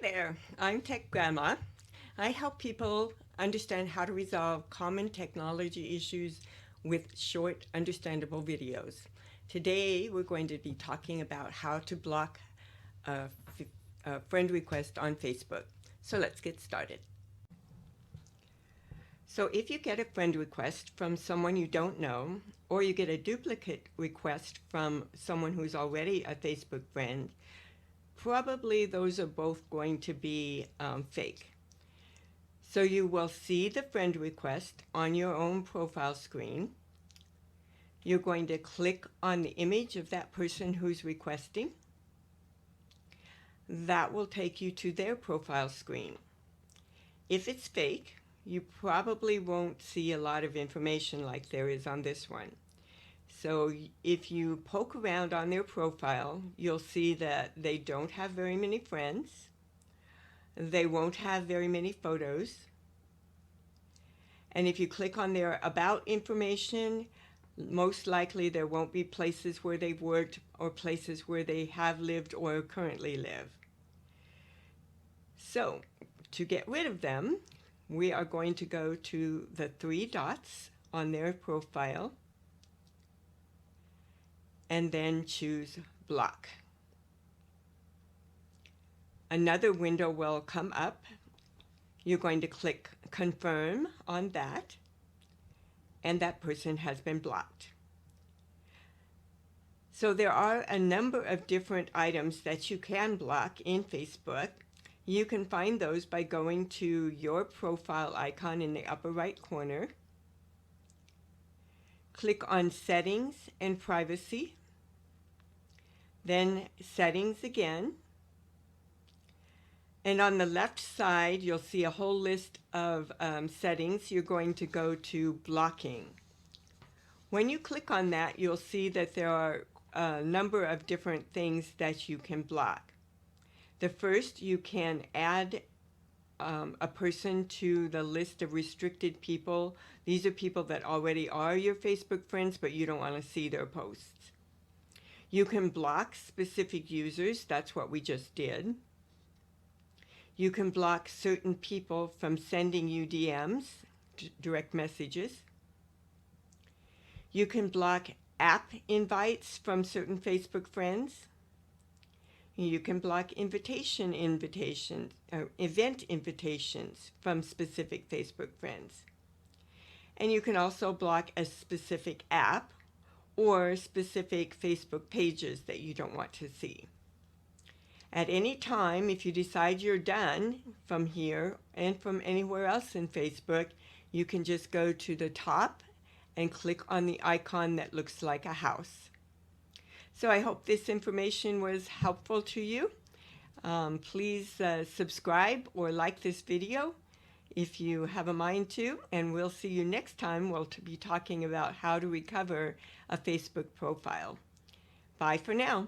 there, I'm Tech Grandma. I help people understand how to resolve common technology issues with short, understandable videos. Today, we're going to be talking about how to block a, a friend request on Facebook. So let's get started. So if you get a friend request from someone you don't know, or you get a duplicate request from someone who's already a Facebook friend, probably those are both going to be fake. So you will see the friend request on your own profile screen. You're going to click on the image of that person who's requesting. That will take you to their profile screen. If it's fake, you probably won't see a lot of information like there is on this one. So if you poke around on their profile, you'll see that they don't have very many friends. They won't have very many photos. And if you click on their about information, most likely there won't be places where they've worked or places where they have lived or currently live. So to get rid of them, we are going to go to the three dots on their profile and then choose block. Another window will come up. You're going to click confirm on that, and that person has been blocked. So there are a number of different items that you can block in Facebook. You can find those by going to your profile icon in the upper right corner. Click on Settings and Privacy, then Settings again. And on the left side, you'll see a whole list of settings. You're going to go to Blocking. When you click on that, you'll see that there are a number of different things that you can block. The first, you can add a person to the list of restricted people. These are people that already are your Facebook friends, but you don't want to see their posts. You can block specific users. That's what we just did. You can block certain people from sending you DMs, direct messages. You can block app invites from certain Facebook friends. You can block event invitations from specific Facebook friends. And you can also block a specific app or specific Facebook pages that you don't want to see. At any time, if you decide you're done from here and from anywhere else in Facebook, you can just go to the top and click on the icon that looks like a house. So I hope this information was helpful to you. Please subscribe or like this video if you have a mind to, and we'll see you next time. We'll be talking about how to recover a Facebook profile. Bye for now.